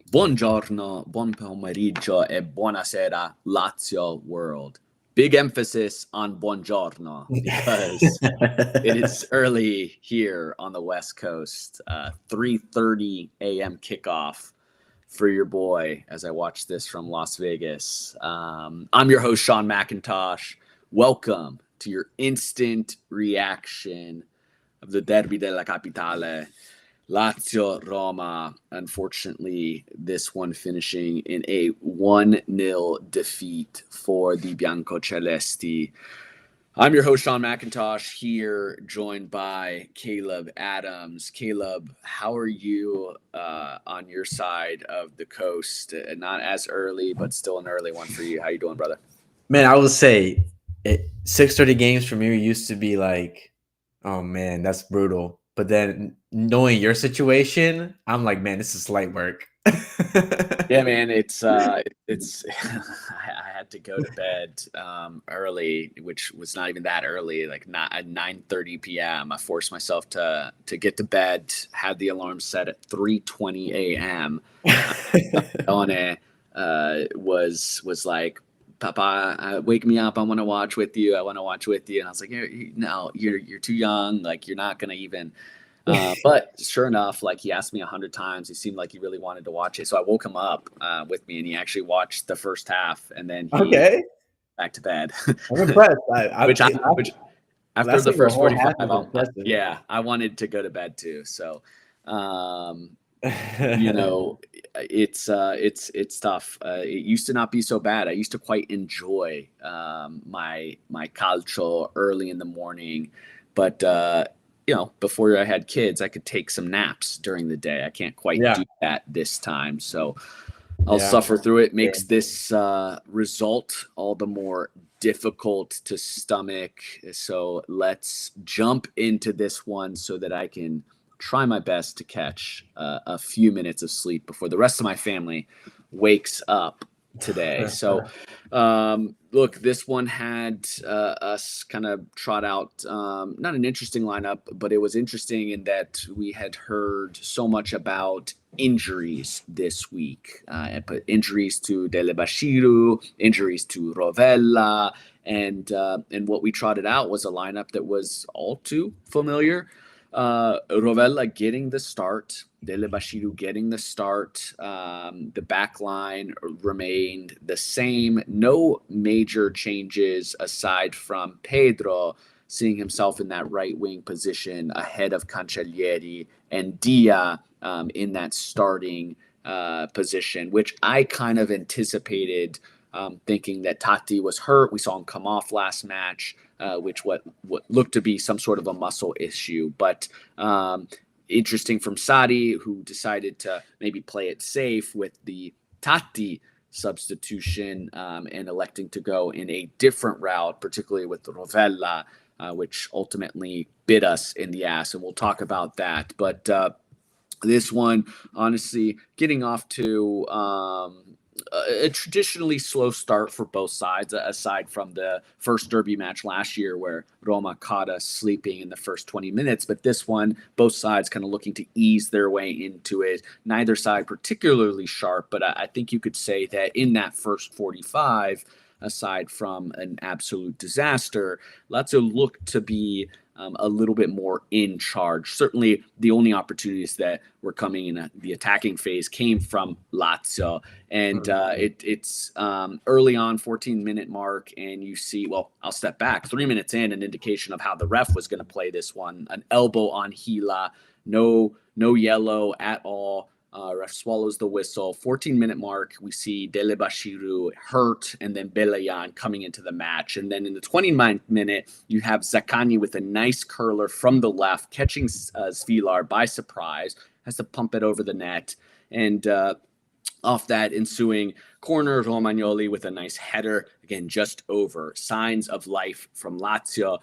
Buongiorno, buon pomeriggio, e buonasera, Lazio world. Big emphasis on buongiorno because it is early here on the West Coast. 3:30 a.m. kickoff for your boy as I watch this from Las Vegas. I'm your host, Sean McIntosh. Welcome to your instant reaction of the Derby della Capitale. Lazio Roma, unfortunately, this one finishing in a 1-0 defeat for the Biancocelesti. I'm your host, Sean McIntosh, here joined by Caleb Adams. Caleb, how are you on your side of the coast? Not as early, but still an early one for you. How you doing, brother? Man, I would say 6:30 games for me used to be like, oh man, that's brutal. But then knowing your situation, I'm like, man, this is light work. Yeah, man, it's I had to go to bed early, which was not even that early, like not at 9:30 p.m. I forced myself to get to bed, had the alarm set at 3:20 a.m. Leone was like, Papa, wake me up. I want to watch with you. I want to watch with you. And I was like, no, you're too young. Like you're not gonna even. But sure enough, like he asked me 100 times. He seemed like he really wanted to watch it. So I woke him up with me, and he actually watched the first half, and then he Okay, back to bed. I'm impressed. which after the Lasting a first whole 45, half is impressive. yeah, I wanted to go to bed too. So, um, you know, it's tough. It used to not be so bad. I used to quite enjoy my calcio early in the morning, but before I had kids, I could take some naps during the day. I can't quite Yeah, do that this time, so I'll yeah. suffer through it. Makes this result all the more difficult to stomach. So let's jump into this one so that I can try my best to catch a few minutes of sleep before the rest of my family wakes up today. So, look, this one had us kind of trot out not an interesting lineup, but it was interesting in that we had heard so much about injuries this week. But injuries to Dele Bashiru, injuries to Rovella, and what we trotted out was a lineup that was all too familiar. Rovella getting the start, Dele Bashiru getting the start. The back line remained the same. No major changes aside from Pedro seeing himself in that right wing position ahead of Cancellieri and Dia in that starting position, which I kind of anticipated, thinking that Tati was hurt. We saw him come off last match, which what looked to be some sort of a muscle issue. But interesting from Sadi, who decided to maybe play it safe with the Tati substitution and electing to go in a different route, particularly with Rovella, which ultimately bit us in the ass. And we'll talk about that. But this one, honestly, getting off to a traditionally slow start for both sides, aside from the first derby match last year where Roma caught us sleeping in the first 20 minutes. But this one, both sides kind of looking to ease their way into it. Neither side particularly sharp, but I think you could say that in that first 45, aside from an absolute disaster, Lazio looked to be a little bit more in charge. Certainly, the only opportunities that were coming in the attacking phase came from Lazio, and it's early on, 14-minute mark, and you see. Well, I'll step back. 3 minutes in, an indication of how the ref was going to play this one. An elbow on Gila, no yellow at all. Ref swallows the whistle. 14-minute mark, we see Dele Bashiru hurt, and then Belayan coming into the match. And then in the 29th minute, you have Zaccagni with a nice curler from the left, catching Svilar by surprise, has to pump it over the net. And off that ensuing corner, Romagnoli with a nice header, again, just over. Signs of life from Lazio.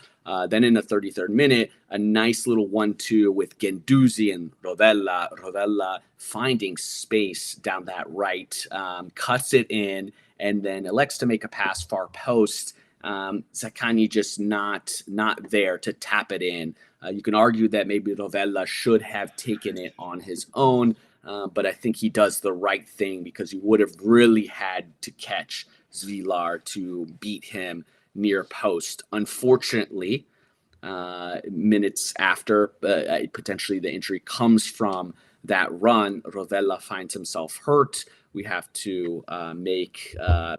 Then in the 33rd minute, a nice little 1-2 with Guendouzi and Rovella. Rovella finding space down that right, cuts it in, and then elects to make a pass far post. Zaccagni just not there to tap it in. You can argue that maybe Rovella should have taken it on his own. but I think he does the right thing because he would have really had to catch Zvilar to beat him near post. Unfortunately, minutes after potentially the injury comes from that run, Rovella finds himself hurt. We have to make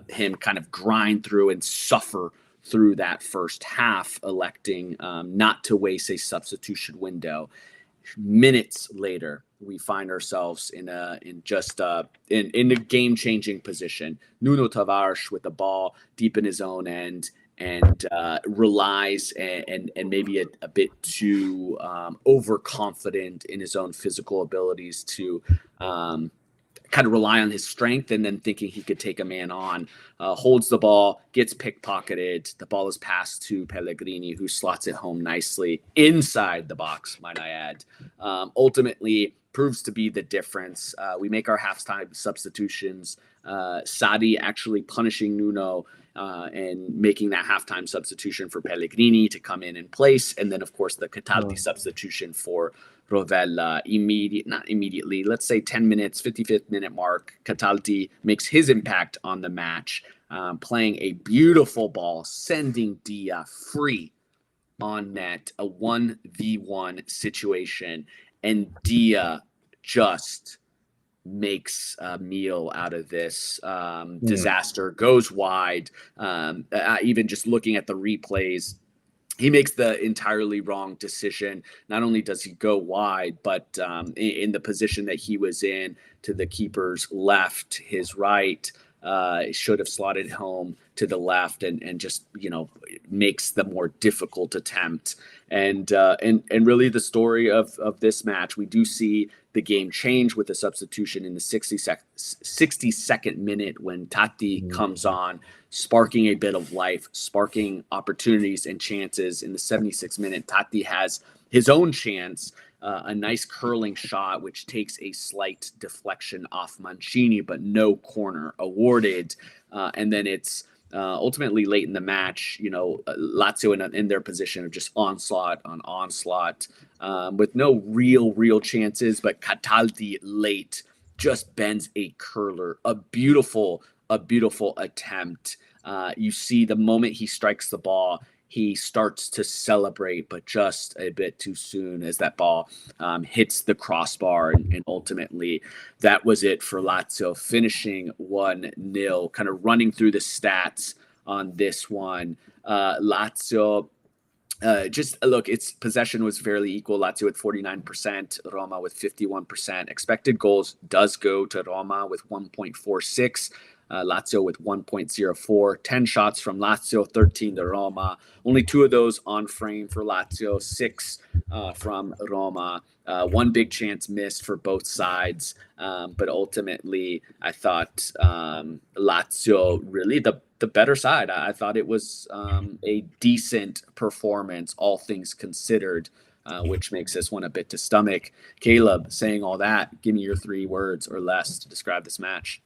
him kind of grind through and suffer through that first half, electing not to waste a substitution window. Minutes later, we find ourselves in a game changing position. Nuno Tavares with the ball deep in his own end and relies and maybe a bit too overconfident in his own physical abilities to kind of rely on his strength and then thinking he could take a man on, holds the ball, gets pickpocketed. The ball is passed to Pellegrini, who slots it home nicely inside the box, might I add. Ultimately, proves to be the difference. We make our halftime substitutions. Sadi actually punishing Nuno and making that halftime substitution for Pellegrini to come in place. And then, of course, the Cataldi substitution for Rovella not immediately, let's say 10 minutes, 55th minute mark. Cataldi makes his impact on the match, playing a beautiful ball, sending Dia free on net, a 1v1 situation. And Dia just makes a meal out of this disaster, goes wide. Even just looking at the replays, he makes the entirely wrong decision. Not only does he go wide, but in the position that he was in to the keeper's left, his right, should have slotted home to the left and just, makes the more difficult attempt. And really the story of this match, we do see the game change with the substitution in the 62nd minute when Tati comes on, sparking a bit of life, sparking opportunities and chances. In the 76th minute, Tati has his own chance, a nice curling shot, which takes a slight deflection off Mancini, but no corner awarded. And then it's ultimately late in the match, Lazio in their position of just onslaught on onslaught with no real chances, but Cataldi late just bends a curler, a beautiful attempt. You see the moment he strikes the ball, he starts to celebrate, but just a bit too soon as that ball hits the crossbar. And ultimately, that was it for Lazio, finishing 1-0, kind of running through the stats on this one. Lazio, its possession was fairly equal. Lazio at 49%, Roma with 51%. Expected goals does go to Roma with 1.46. Lazio with 1.04, 10 shots from Lazio, 13 to Roma. Only 2 of those on frame for Lazio, 6 from Roma. One big chance missed for both sides. But ultimately, I thought Lazio really the better side. I thought it was a decent performance, all things considered, which makes this one a bit to stomach. Caleb, saying all that, give me your 3 words or less to describe this match.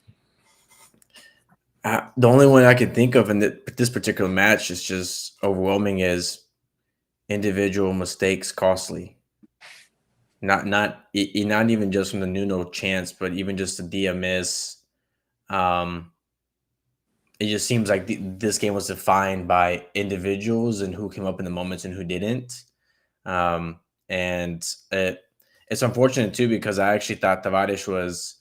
The only one I can think of in this particular match is just overwhelming is individual mistakes costly. Not even just from the Nuno chance, but even just the Dia miss. It just seems like this game was defined by individuals and who came up in the moments and who didn't. And it's unfortunate too, because I actually thought Tavares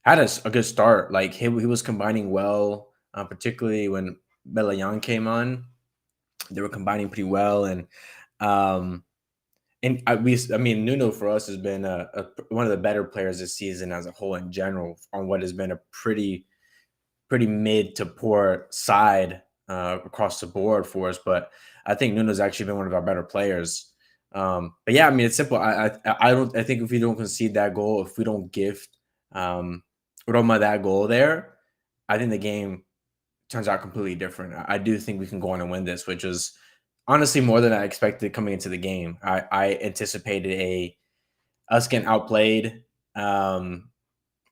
had a good start. Like he was combining well, particularly when Belayan came on. They were combining pretty well, and Nuno for us has been one of the better players this season as a whole in general on what has been a pretty mid to poor side across the board for us. But I think Nuno's actually been one of our better players. But yeah, it's simple. I think if we don't concede that goal, if we don't give Roma that goal there, I think the game turns out completely different. I do think we can go on and win this, which is honestly more than I expected coming into the game. I anticipated us getting outplayed, and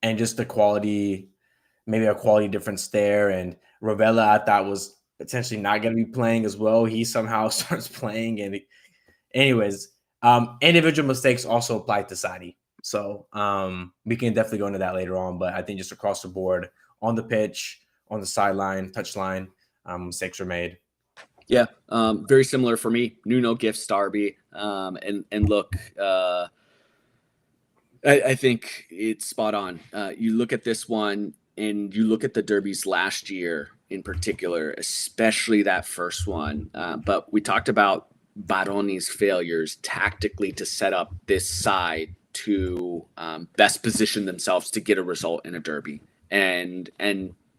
just the quality, maybe a quality difference there. And Rovella, I thought was potentially not going to be playing as well. He somehow starts playing, and anyways, individual mistakes also apply to Sadi. So we can definitely go into that later on. But I think just across the board, on the pitch, on the sideline, touchline, mistakes were made. Yeah, very similar for me. Nuno gifts Darby, and look, I think it's spot on. You look at this one, and you look at the derbies last year in particular, especially that first one. But we talked about Baroni's failures tactically to set up this side to best position themselves to get a result in a derby, and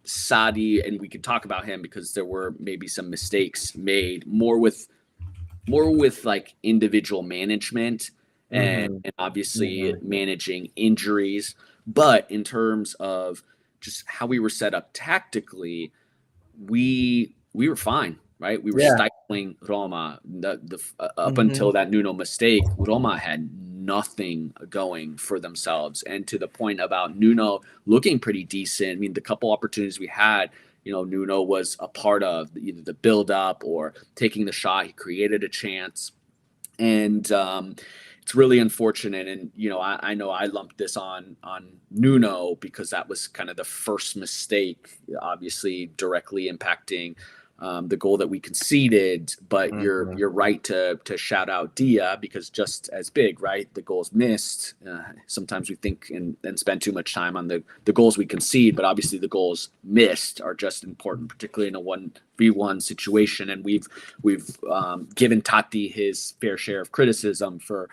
Sadi, and we could talk about him because there were maybe some mistakes made more with like individual management Mm-hmm. and obviously Mm-hmm. managing injuries. But in terms of just how we were set up tactically, we were fine, right? We were Yeah. stifling Roma. Up Mm-hmm. until that Nuno mistake, Roma had nothing going for themselves. And to the point about Nuno looking pretty decent, I mean, the couple opportunities we had, Nuno was a part of either the build up or taking the shot. He created a chance, and it's really unfortunate. And I know I lumped this on Nuno because that was kind of the first mistake, obviously directly impacting the goal that we conceded. But you're Mm-hmm. you're right to shout out Dia, because just as big, right? The goals missed. Sometimes we think and spend too much time on the goals we concede, but obviously the goals missed are just important, particularly in a 1v1 situation. And we've given Tati his fair share of criticism for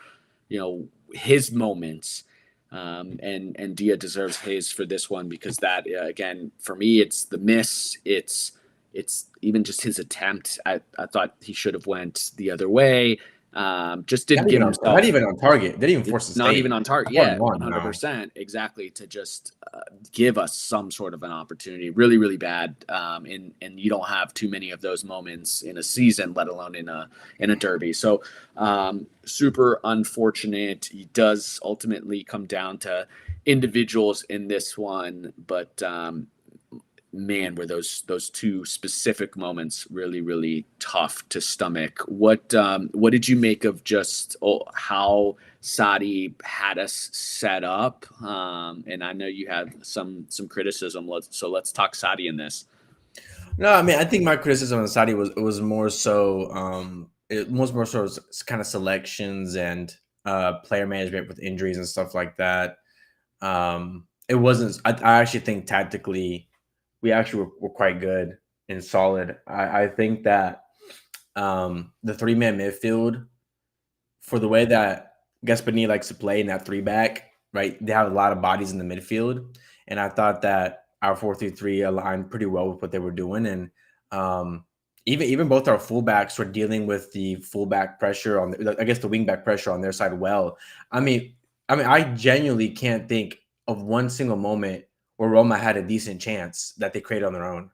his moments. And Dia deserves his for this one, because that again, for me, it's the miss. It's even just his attempt. I thought he should have went the other way. Just didn't give Not himself. even on target. Didn't even force the Not save. even on target. That's what I Yeah, want now. 100%. Exactly. To just give us some sort of an opportunity. Really, really bad. And you don't have too many of those moments in a season, let alone in a derby. So super unfortunate. It does ultimately come down to individuals in this one, but man, were those two specific moments really, really tough to stomach. What did you make of just how Sadi had us set up? And I know you had some criticism. Let's talk Sadi in this. No, I mean, I think my criticism on Saudi was more so it was more so kind of selections and player management with injuries and stuff like that. It wasn't. I actually think tactically we actually were quite good and solid. I think that the three-man midfield, for the way that Gaspani likes to play in that three back, right? They have a lot of bodies in the midfield, and I thought that our 4-3-3 aligned pretty well with what they were doing, and even both our fullbacks were dealing with the fullback pressure on, I guess, the wingback pressure on their side well. I mean, I genuinely can't think of one single moment where Roma had a decent chance that they created on their own.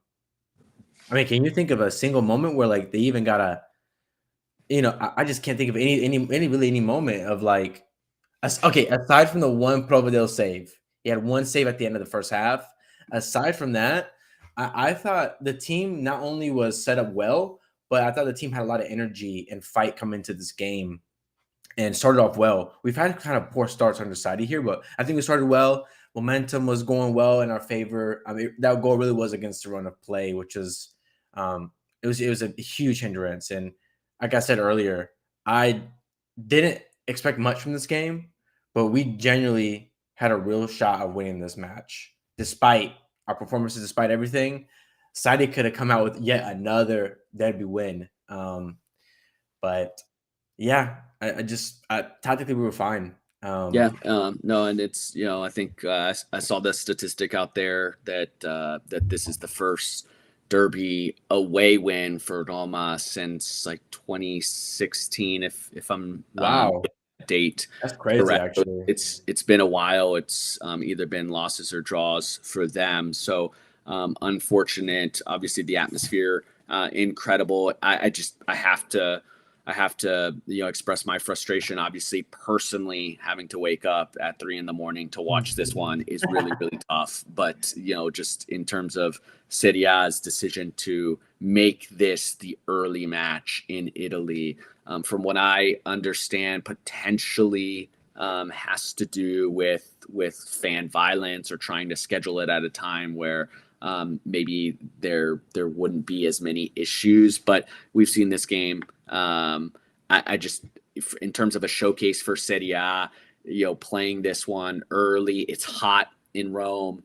I mean, can you think of a single moment where like they even got a, I just can't think of any moment of like, okay, aside from the one Providel save, he had one save at the end of the first half. Aside from that, I thought the team not only was set up well, but I thought the team had a lot of energy and fight coming into this game and started off well. We've had kind of poor starts on the side here, but I think we started well. Momentum was going well in our favor. I mean, that goal really was against the run of play, which is it was a huge hindrance. And like I said earlier, I didn't expect much from this game, but we genuinely had a real shot of winning this match, despite our performances, despite everything. Saudi could have come out with yet another derby win. But yeah, I just tactically we were fine. Yeah, no, and it's I think I saw the statistic out there that this is the first derby away win for Roma since like 2016, if I'm Wow, date that's crazy, correct. So actually. it's been a while. It's either been losses or draws for them. So unfortunate. Obviously, the atmosphere incredible. I have to express my frustration. Obviously, personally, having to wake up at 3 a.m. to watch this one is really, really tough. But just in terms of Serie A's decision to make this the early match in Italy, from what I understand, potentially has to do with fan violence or trying to schedule it at a time where maybe there wouldn't be as many issues. But we've seen this game. I just, in terms of a showcase for Serie A, playing this one early, it's hot in Rome.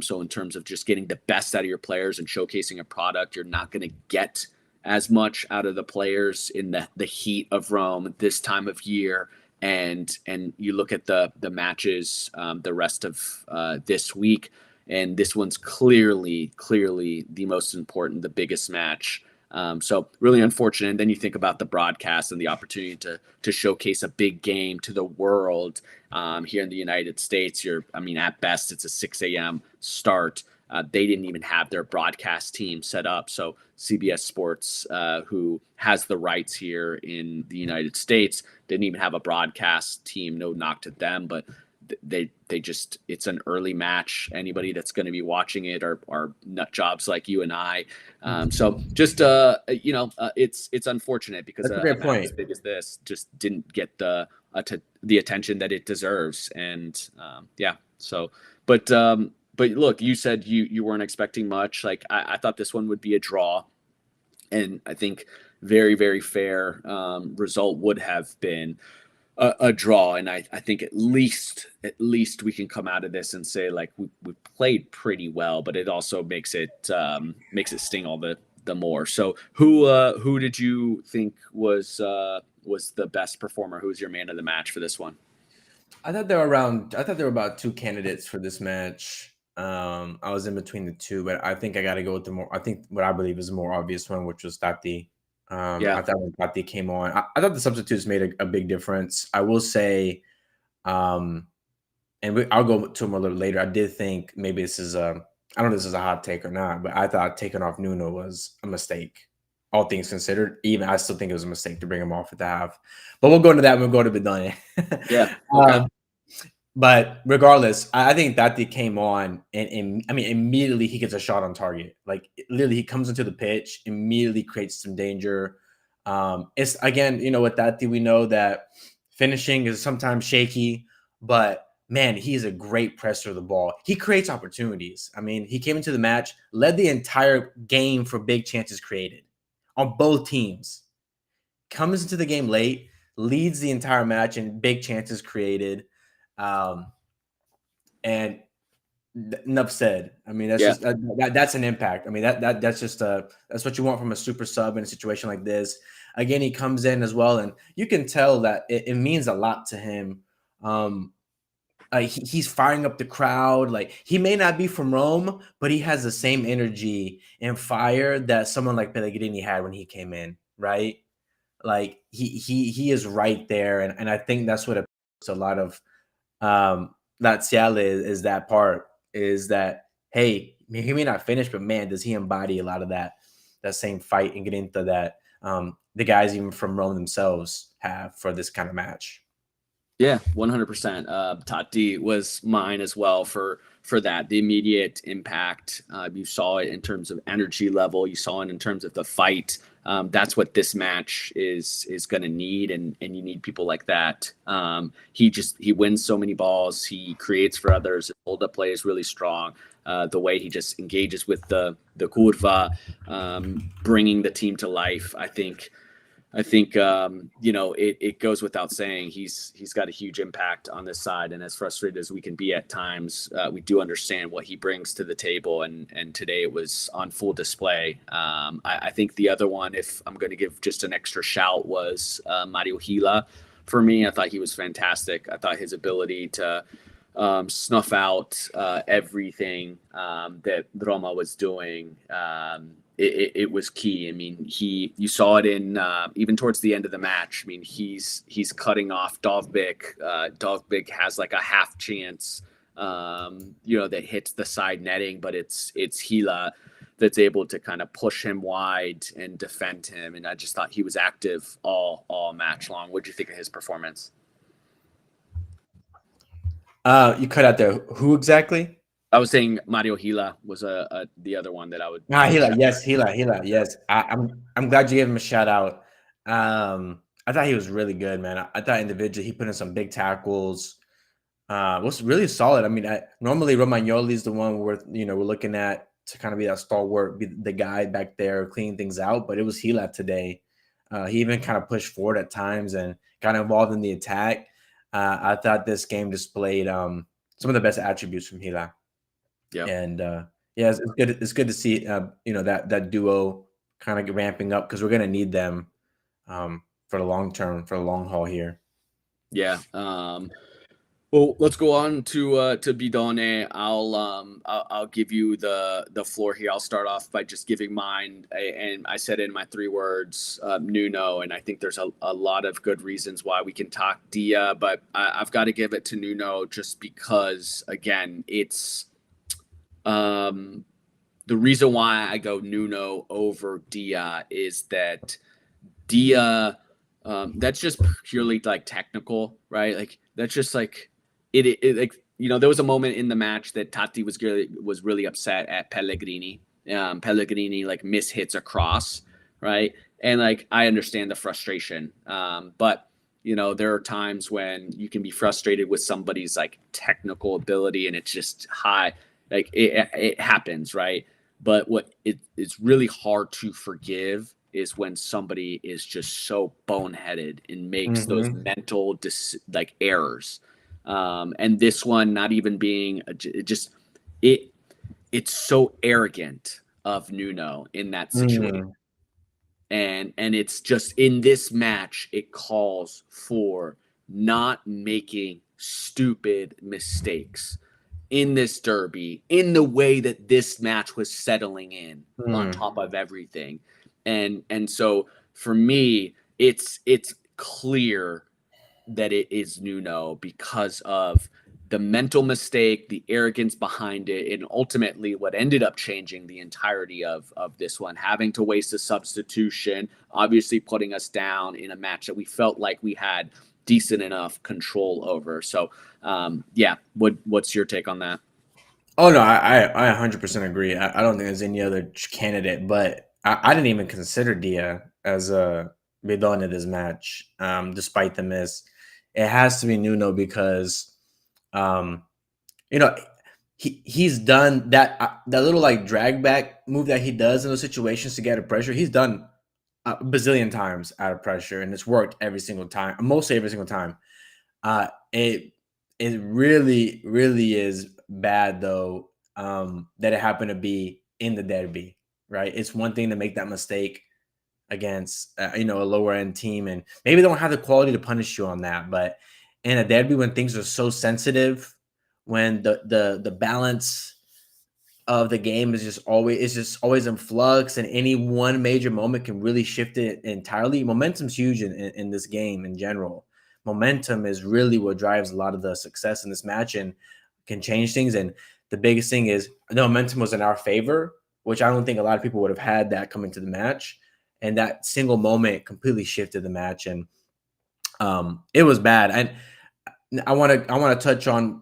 So in terms of just getting the best out of your players and showcasing a product, you're not going to get as much out of the players in the heat of Rome this time of year. And you look at the matches the rest of this week, and this one's clearly the most important, the biggest match. So really unfortunate. And then you think about the broadcast and the opportunity to showcase a big game to the world here in the United States. At best, it's a 6 a.m. start. They didn't even have their broadcast team set up. So CBS Sports, who has the rights here in the United States, didn't even have a broadcast team. No knock to them, but they just, it's an early match. Anybody that's going to be watching it are nut jobs like you and I. So just it's unfortunate because That's a great point. as big as this just didn't get the attention that it deserves. And but look, you said you weren't expecting much. Like I thought this one would be a draw, and I think very, very fair result would have been a draw. And I think at least we can come out of this and say like we played pretty well, but it also makes it sting all the more. So who did you think was the best performer? Who's your man of the match for this one? I thought there were about two candidates for this match. I was in between the two, but I think I got to go with I think what I believe is the more obvious one, which was Tati. I thought when Tati came on, I thought the substitutes made a big difference. I will say, I'll go to him a little later. I did think maybe this is I don't know if this is a hot take or not, but I thought taking off Nuno was a mistake. All things considered, even I still think it was a mistake to bring him off at the half. But we'll go into that when we go to Bedone. Yeah. Okay. But regardless, I think that they came on and immediately he gets a shot on target. Like literally he comes into the pitch, immediately creates some danger. It's again, with that we know that finishing is sometimes shaky, but man, he's a great presser of the ball. He creates opportunities. He came into the match, led the entire game for big chances created on both teams. Comes into the game late, leads the entire match in big chances created. And enough said. That's just that's an impact. That's just that's what you want from a super sub in a situation like this. Again, he comes in as well, and you can tell that it means a lot to him. He's firing up the crowd. Like he may not be from Rome, but he has the same energy and fire that someone like Pellegrini had when he came in, right? Like he is right there, and I think that's what a lot of Lazio is that part is that, hey, he may not finish, but man, does he embody a lot of that same fight and get into that the guys even from Rome themselves have for this kind of match. Yeah, 100%. Tati was mine as well for that. The immediate impact, you saw it in terms of energy level. You saw it in terms of the fight. That's what this match is going to need, and you need people like that. He wins so many balls. He creates for others. His hold-up play is really strong. The way he just engages with the curva, bringing the team to life. I think it goes without saying he's got a huge impact on this side, and as frustrated as we can be at times, we do understand what he brings to the table, and today it was on full display. I think the other one, if I'm going to give just an extra shout, was Mario Gila. For me, I thought he was fantastic. I thought his ability to snuff out everything that Roma was doing. It was key. You saw it in even towards the end of the match. He's cutting off Dovbyk. Dovbyk has like a half chance, that hits the side netting, but it's Gila that's able to kind of push him wide and defend him. And I just thought he was active all match long. What did you think of his performance? You cut out there. Who exactly? I was saying Mario Gila was the other one that I would. Gila. Yes, Gila. Yes, I'm glad you gave him a shout out. I thought he was really good, man. I thought individually he put in some big tackles. Was really solid. I mean, normally Romagnoli is the one we're looking at to kind of be that stalwart, be the guy back there cleaning things out. But it was Gila today. He even kind of pushed forward at times and got involved in the attack. I thought this game displayed some of the best attributes from Gila. Yeah. And yeah, it's good. It's good to see that duo kind of ramping up because we're gonna need them for the long term, for the long haul here. Yeah. Well, let's go on to Bidone. I'll give you the floor here. I'll start off by just giving mine, and I said in my 3 words, Nuno, and I think there's a lot of good reasons why we can talk Dia, but I've got to give it to Nuno just because, again, it's the reason why I go Nuno over Dia is that Dia, that's just purely like technical, right? Like that's just like it like there was a moment in the match that Tati was really upset at Pellegrini. Pellegrini like mishits a cross, right? And like I understand the frustration, but there are times when you can be frustrated with somebody's like technical ability and it's just high, like it happens, right? But what it's really hard to forgive is when somebody is just so boneheaded and makes those mental like errors. And this one not even being it's so arrogant of Nuno in that situation. And it's just in this match, it calls for not making stupid mistakes in this derby, in the way that this match was settling in on top of everything. And so for me, it's clear that it is Nuno because of the mental mistake, the arrogance behind it, and ultimately what ended up changing the entirety of this one, having to waste a substitution, obviously putting us down in a match that we felt like we had decent enough control over. So, yeah, what's your take on that? Oh no, I 100% agree. I don't think there's any other candidate, but I didn't even consider Dia as a bidon in this match, despite the miss. It has to be Nuno because, um, you know, he's done that little like drag back move that he does in those situations to get out of pressure. He's done a bazillion times out of pressure, and it's worked every single time, mostly every single time. It really really is bad though, that it happened to be in the derby, right? It's one thing to make that mistake against a lower end team, and maybe they don't have the quality to punish you on that. But in a derby, when things are so sensitive, when the balance of the game is just always in flux, and any one major moment can really shift it entirely. Momentum's huge in this game in general. Momentum is really what drives a lot of the success in this match and can change things. And the biggest thing is the momentum was in our favor, which I don't think a lot of people would have had that coming to the match. And that single moment completely shifted the match, and it was bad. And I want to touch on.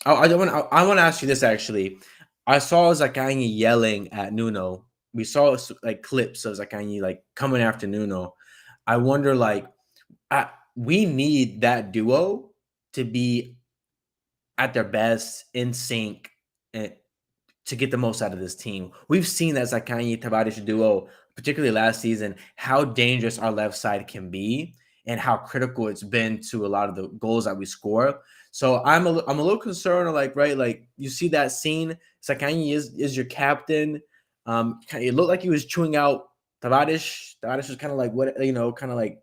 I want to ask you this actually. I saw Zaccagni yelling at Nuno. We saw like clips of Zaccagni like coming after Nuno. I wonder, like, we need that duo to be at their best, in sync, and to get the most out of this team. We've seen that Zaccagni Tavares duo, particularly last season, how dangerous our left side can be and how critical it's been to a lot of the goals that we score. So I'm a little concerned, like, right, like you see that scene, Zaccagni is your captain. It looked like he was chewing out Tavares. Tavares was kind of like kind of like,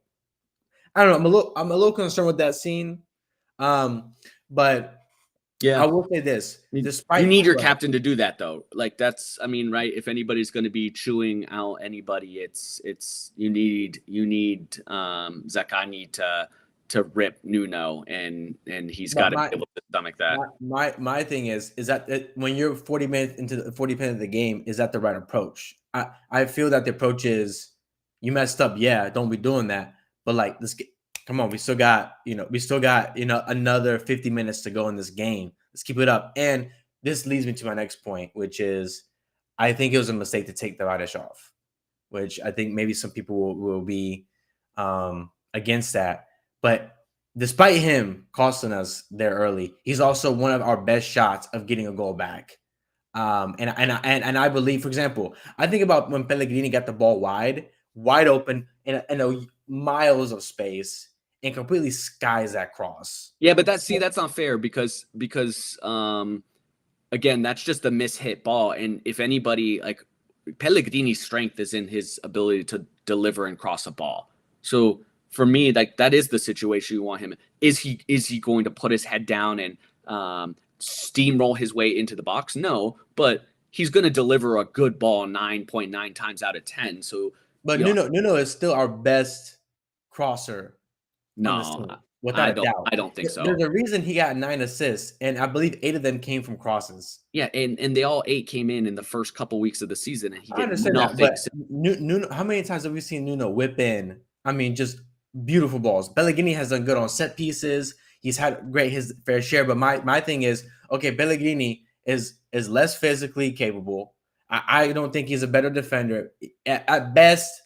I don't know. I'm a little concerned with that scene. But Yeah. I will say this: You despite need your captain to do that though. Like that's, I mean, right? If anybody's going to be chewing out anybody, it's you need Zaccagni to rip Nuno, and he's got to be able to stomach that. My thing is that when you're 40 minutes into the 40 minutes of the game, is that the right approach? I feel that the approach is, you messed up, yeah, don't be doing that. But like, let's get, come on, we still got another 50 minutes to go in this game. Let's keep it up. And this leads me to my next point, which is I think it was a mistake to take the Tavares off, which I think maybe some people will be against that. But despite him costing us there early, he's also one of our best shots of getting a goal back. And I believe, for example, I think about when Pellegrini got the ball wide open in a miles of space and completely skies that cross. Yeah, but that's not fair because again, that's just a mishit ball. And if anybody, like, Pellegrini's strength is in his ability to deliver and cross a ball. So for me, like, that is the situation you want him. Is he going to put his head down and steamroll his way into the box? No, but he's going to deliver a good ball 9.9 times out of 10. So, But you know, Nuno is still our best crosser on this no, team, without a doubt. I don't think so. There's a reason he got 9 assists, and I believe 8 of them came from crosses. Yeah, and they all 8 came in the first couple weeks of the season, and he I did understand that, nothing. but Nuno, how many times have we seen Nuno whip in? I mean, just beautiful balls. Pellegrini has done good on set pieces. He's had his fair share, but my thing is, okay, Pellegrini is less physically capable. I don't think he's a better defender. At best,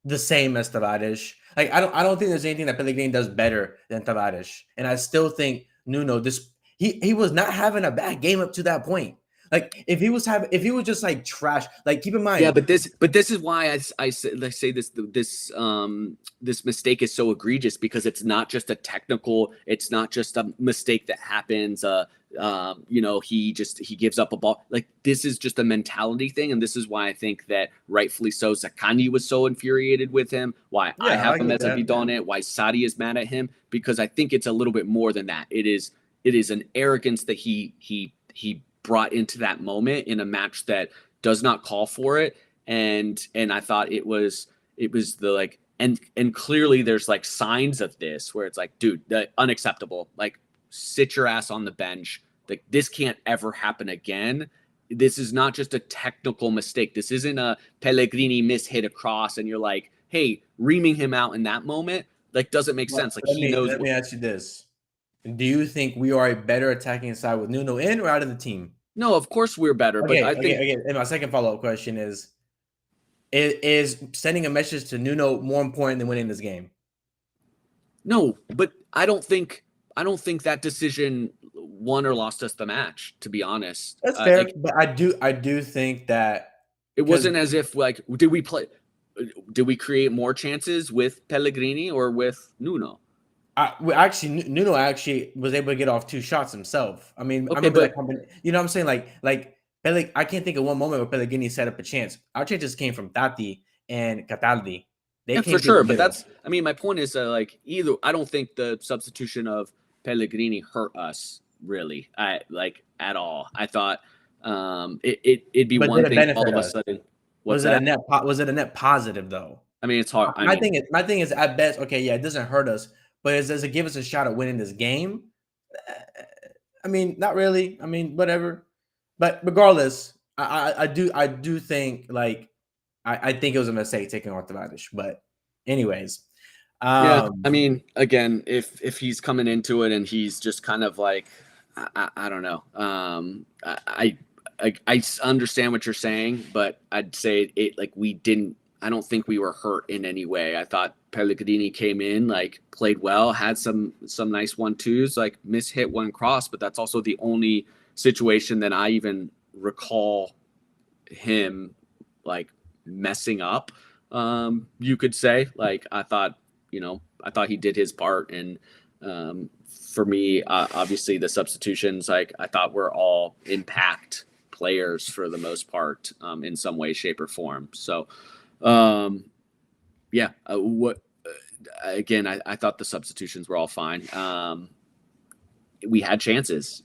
the same as Tavares. Like, I don't think there's anything that Pellegrini does better than Tavares. And I still think Nuno, he was not having a bad game up to that point. Like, if he was just like trash, like, keep in mind. Yeah, but this is why I say this mistake is so egregious, because it's not just a technical, it's not just a mistake that happens. He gives up a ball. Like, this is just a mentality thing, and this is why I think that rightfully so, Zaccagni was so infuriated with him. Why I have him as a bidone. Why Sadi is mad at him, because I think it's a little bit more than that. It is an arrogance that he brought into that moment in a match that does not call for it. And I thought it was the, like, and clearly there's like signs of this where it's like, dude, unacceptable. Like, sit your ass on the bench. Like, this can't ever happen again. This is not just a technical mistake. This isn't a Pellegrini hit across and you're like, hey, reaming him out in that moment, like, doesn't make sense. Like, he knows. Let me ask you this. Do you think we are a better attacking side with Nuno in or out of the team? No, of course we're better, but I think. And my second follow-up question is sending a message to Nuno more important than winning this game? No, but I don't think that decision won or lost us the match, to be honest. That's fair, but I do think that it wasn't as if, like, did we create more chances with Pellegrini or with Nuno? Nuno actually was able to get off 2 shots himself. I mean, okay, I remember you know what I'm saying? Like I can't think of one moment where Pellegrini set up a chance. Our chances came from Tati and Cataldi. Yeah, for sure. But my point is, like, either, I don't think the substitution of Pellegrini hurt us really, at all. I thought it'd be one thing all of a sudden. Was it a net positive though? I mean, it's hard. My thing is at best, okay, yeah, it doesn't hurt us, but does it give us a shot at winning this game? I mean, not really. I mean, whatever. But regardless, I do think, like, I think it was a mistake taking off Tavares. But anyways, yeah. I mean, again, if he's coming into it and he's just kind of like, I don't know. I understand what you're saying, but I'd say it, like, I don't think we were hurt in any way. I thought Pellegrini came in, like, played well, had some nice 1-2s, like, hit one cross, but that's also the only situation that I even recall him, like, messing up. You could say, like, I thought he did his part, and for me, obviously the substitutions, like, I thought were all impact players for the most part, in some way, shape, or form. So. Again, I thought the substitutions were all fine. We had chances,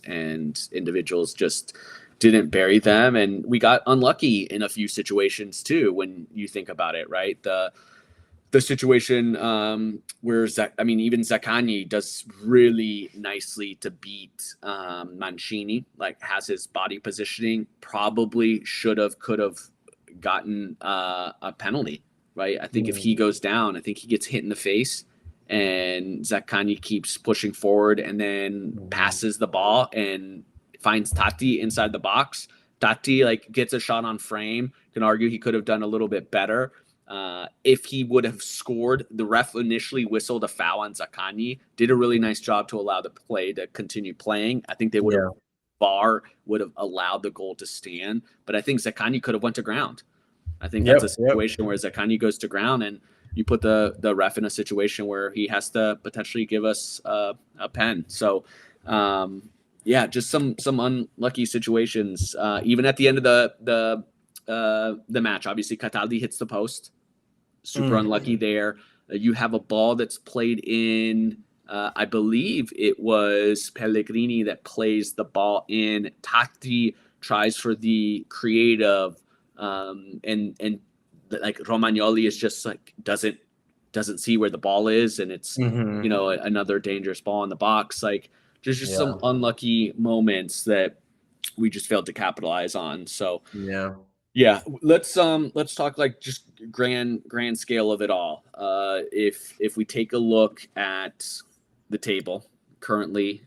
and individuals just didn't bury them, and we got unlucky in a few situations too, when you think about it, right? The situation where even Zaccagni does really nicely to beat Mancini, like, has his body positioning, probably could have gotten a penalty, right? I think if he goes down, I think he gets hit in the face, and Zaccagni keeps pushing forward and then passes the ball and finds Tati inside the box. Tati, like, gets a shot on frame. Can argue he could have done a little bit better, If he would have scored, the ref initially whistled a foul on Zaccagni, did a really nice job to allow the play to continue playing. I think they would have, Yeah. VAR would have allowed the goal to stand, but I think Zaccagni could have went to ground. I think that's a Yep. situation where Zaccagni goes to ground, and you put the ref in a situation where he has to potentially give us a pen. So, yeah, just some unlucky situations. Even at the end of the match, obviously Cataldi hits the post. Super unlucky there. You have a ball that's played in. I believe it was Pellegrini that plays the ball in. Tati tries for the creative, and like Romagnoli is just like doesn't see where the ball is, and it's another dangerous ball in the box. Like just some unlucky moments that we just failed to capitalize on. So yeah, let's talk like just grand scale of it all. If we take a look at the table currently,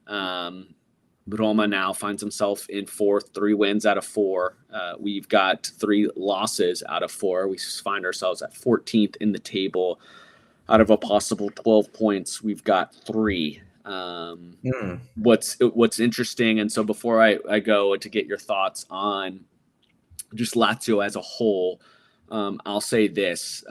Roma now finds himself in fourth, 3 wins out of 4. We've got 3 losses out of 4. We find ourselves at 14th in the table. Out of a possible 12 points, we've got 3. What's interesting, and so before I go to get your thoughts on just Lazio as a whole, I'll say this: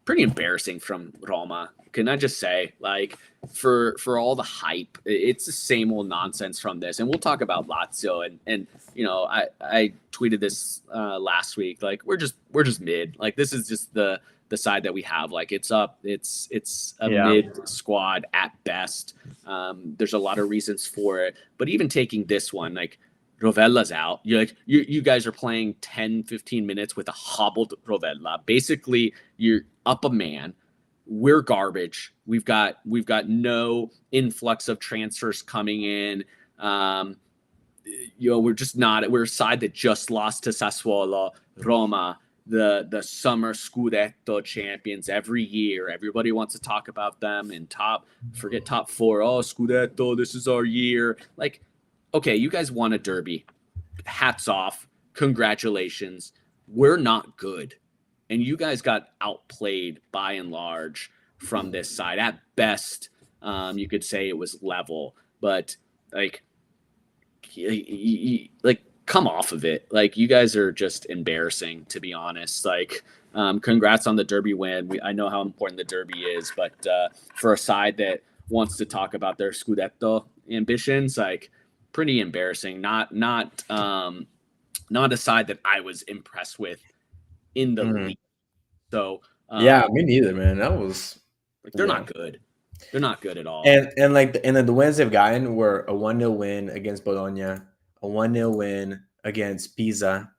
pretty embarrassing from Roma. Can I just say, like, for all the hype, it's the same old nonsense from this. And we'll talk about Lazio, and I tweeted this last week. Like, we're just mid. Like, this is just the side that we have. Like, it's a mid squad at best. There's a lot of reasons for it, but even taking this one, like, Rovella's out. You guys are playing 10, 15 minutes with a hobbled Rovella. Basically, you're up a man. We're garbage. We've got no influx of transfers coming in. We're just not. We're a side that just lost to Sassuolo, Roma, the summer Scudetto champions every year. Everybody wants to talk about them in top 4. Oh, Scudetto, this is our year. Like, okay, you guys won a derby. Hats off. Congratulations. We're not good. And you guys got outplayed by and large from this side. At best, you could say it was level. But, like, come off of it. Like, you guys are just embarrassing, to be honest. Like, congrats on the derby win. I know how important the derby is. But for a side that wants to talk about their Scudetto ambitions, like, pretty embarrassing. Not a side that I was impressed with in the league. So me neither, man. That was like, they're not good. They're not good at all. And the wins they've gotten were a 1-0 win against Bologna, a 1-0 win against Pisa,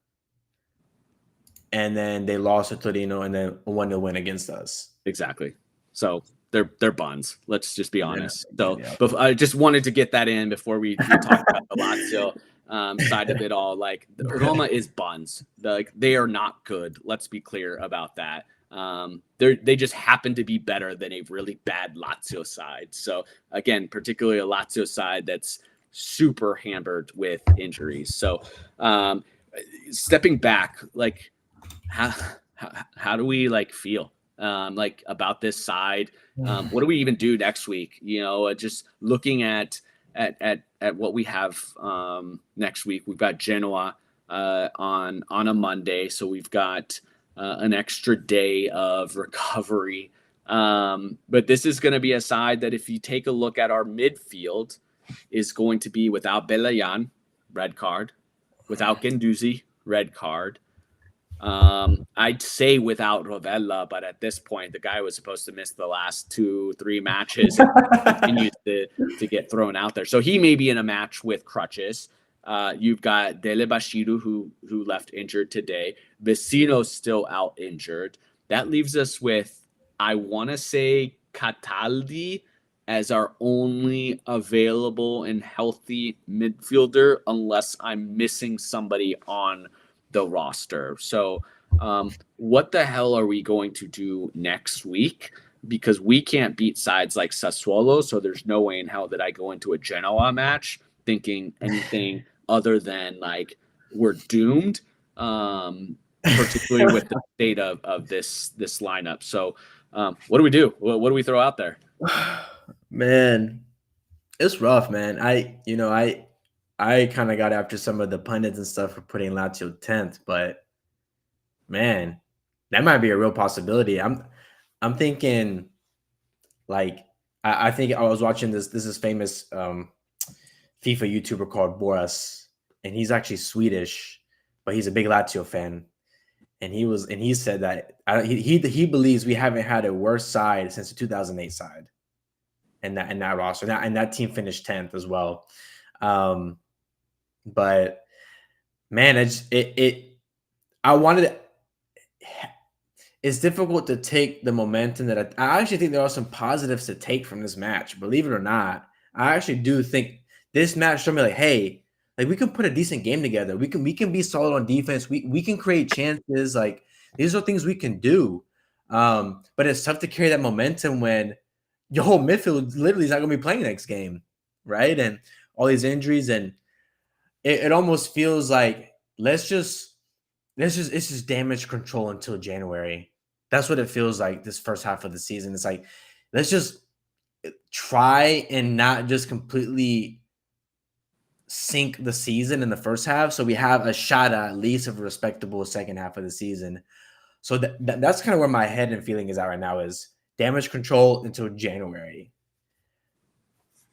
and then they lost to Torino, and then a 1-0 win against us. Exactly. So they're buns. Let's just be honest. So but I just wanted to get that in before we talk about the Lazio side of it all. Like, Roma is buns. Like, they are not good. Let's be clear about that. They just happen to be better than a really bad Lazio side. So again, particularly a Lazio side that's super hampered with injuries. So stepping back, like, how do we feel like about this side? What do we even do next week? Just looking at what we have next week. We've got Genoa on a Monday, so we've got an extra day of recovery. But this is going to be a side that, if you take a look at our midfield, is going to be without Belayan, red card, without Guendouzi, red card. I'd say without Rovella, but at this point, the guy was supposed to miss the last 2-3 matches and continues to get thrown out there. So he may be in a match with crutches. You've got Dele Bashiru, who left injured today. Vecino's still out injured. That leaves us with, I want to say, Cataldi as our only available and healthy midfielder, unless I'm missing somebody on the roster. So what the hell are we going to do next week? Because we can't beat sides like Sassuolo, so there's no way in hell that I go into a Genoa match thinking anything other than, like, we're doomed. particularly with the state of this lineup. So, what do we do? What do we throw out there? Man, it's rough, man. I kind of got after some of the pundits and stuff for putting Lazio 10th, but man, that might be a real possibility. I'm thinking like I think I was watching this is famous FIFA YouTuber called Boras, and he's actually Swedish, but he's a big Lazio fan. And he said that he believes we haven't had a worse side since the 2008 side, and that roster, and that team finished 10th as well. But man, I wanted. It's difficult to take the momentum that I actually think there are some positives to take from this match. Believe it or not, I actually do think this match showed me like, hey, like we can put a decent game together. We can be solid on defense. We can create chances. Like these are things we can do. But it's tough to carry that momentum when your whole midfield literally is not going to be playing next game, right? And all these injuries, and it almost feels like it's just damage control until January. That's what it feels like this first half of the season. It's like, let's just try and not just completely sink the season in the first half. So we have a shot at least of a respectable second half of the season. So that's kind of where my head and feeling is at right now, is damage control until January.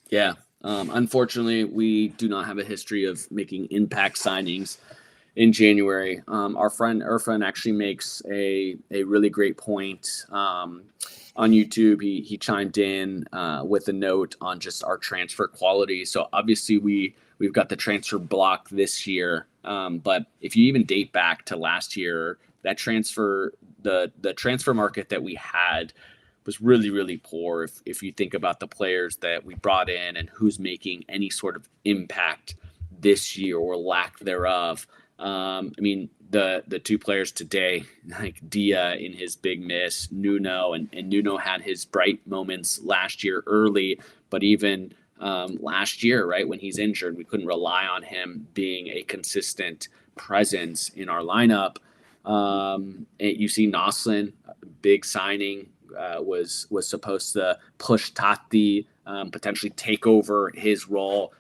Yeah. Unfortunately, we do not have a history of making impact signings in January. Our friend Irfan actually makes a really great point on YouTube. He chimed in with a note on just our transfer quality. So obviously we've got the transfer block this year, but if you even date back to last year, that the transfer market that we had was really, really poor. If you think about the players that we brought in and who's making any sort of impact this year or lack thereof. I mean, the two players today, like Dia in his big miss, Nuno, and Nuno had his bright moments last year early, but even last year, right, when he's injured, we couldn't rely on him being a consistent presence in our lineup. You see Noslin, big signing, was supposed to push Tati, potentially take over his role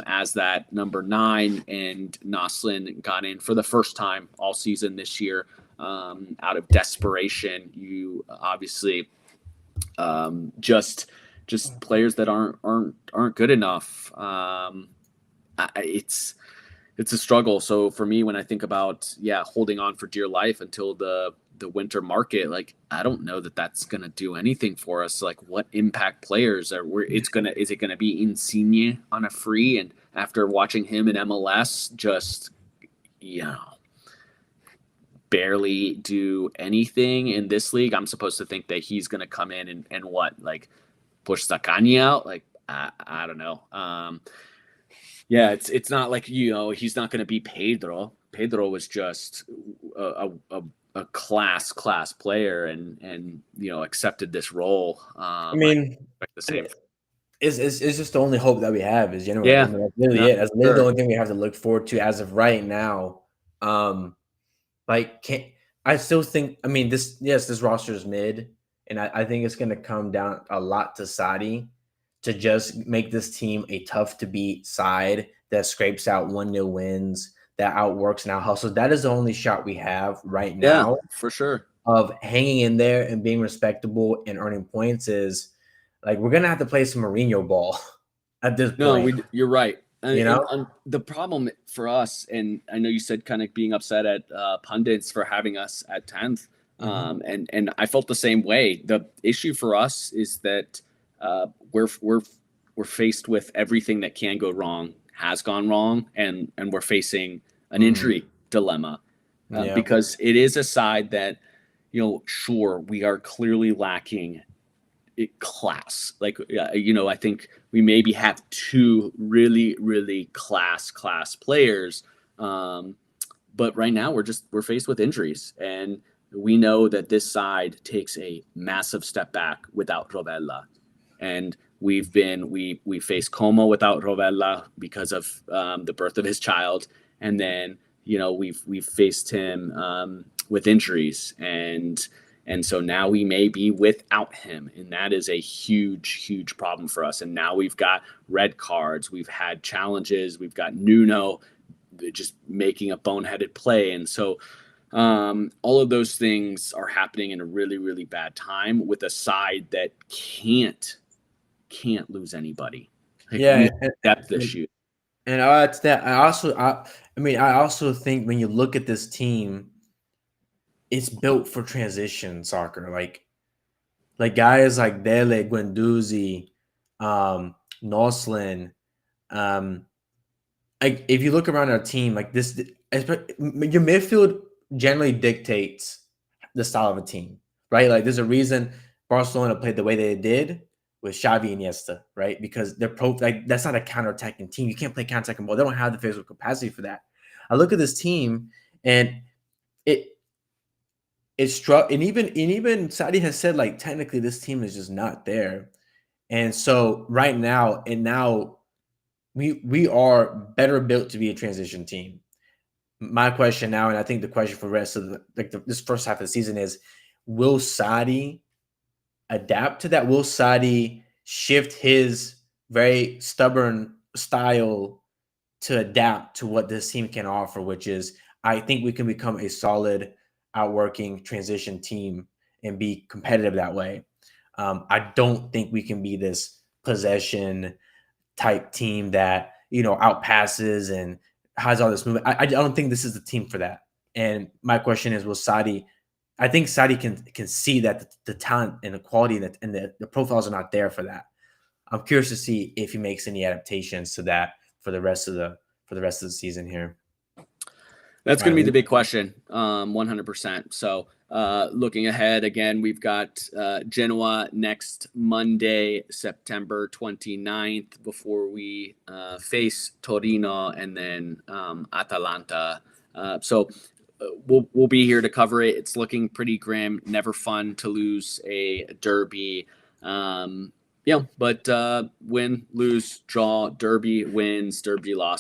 as that number 9, and Noslin got in for the first time all season this year out of desperation. You obviously just players that aren't good enough. It's a struggle. So for me, when I think about holding on for dear life until the winter market, like I don't know that that's gonna do anything for us. Like what impact players is it gonna be Insigne on a free, and after watching him in MLS just barely do anything in this league, I'm supposed to think that he's gonna come in and what, like push Sakani out? Like I don't know. It's not like he's not gonna be Pedro. Pedro was just a class player and accepted this role. I mean, the same. It's just the only hope that we have is January. Yeah, I mean, that's really it. That's literally the only thing we have to look forward to as of right now. I still think, I mean, this roster is mid, and I think it's going to come down a lot to Sadi to just make this team a tough to beat side that scrapes out 1-0 wins, that outworks and out hustles. That is the only shot we have right now, for sure, of hanging in there and being respectable and earning points. Is like we're gonna have to play some Mourinho ball at this point. You're right. And the problem for us, and I know you said kind of being upset at pundits for having us at 10th, and I felt the same way. The issue for us is that we're faced with everything that can go wrong, has gone wrong, and we're facing an injury dilemma because it is a side that, sure, we are clearly lacking class. Like, I think we maybe have 2 really, really class players. But right now we're faced with injuries, and we know that this side takes a massive step back without Rovella. And we faced Como without Rovella because of the birth of his child. And then, we've faced him with injuries, and so now we may be without him, and that is a huge problem for us. And now we've got red cards, we've had challenges, we've got Nuno just making a boneheaded play, and so all of those things are happening in a really bad time with a side that can't lose anybody. Like, Yeah, depth issue. and that's that. I also think when you look at this team, it's built for transition soccer. Like guys like Dele, Guendouzi, Noslin. Like if you look around our team, like this, your midfield generally dictates the style of a team, right? Like there's a reason Barcelona played the way they did with Xavi and Iniesta, right? Because they're like that's not a counter-attacking team. You can't play counter-attacking ball. They don't have the physical capacity for that. I look at this team and it struck, and even Sadi has said like technically this team is just not there. And so right now, we are better built to be a transition team. My question now, and I think the question for the rest of this first half of the season is, will Sadi adapt to that? Will Sadi shift his very stubborn style to adapt to what this team can offer, which is I think we can become a solid, outworking transition team and be competitive that way. I don't think we can be this possession type team that outpasses and has all this movement. I don't think this is the team for that. And my question is, will Sadi? I think Sadi can see that the talent and the quality and the profiles are not there for that. I'm curious to see if he makes any adaptations to that for the rest of the season here. That's going to be the big question, 100%. So looking ahead, again, we've got Genoa next Monday, September 29th, before we face Torino and then Atalanta. So we'll be here to cover it. It's looking pretty grim. Never fun to lose a derby. But win, lose, draw, derby wins, derby loss.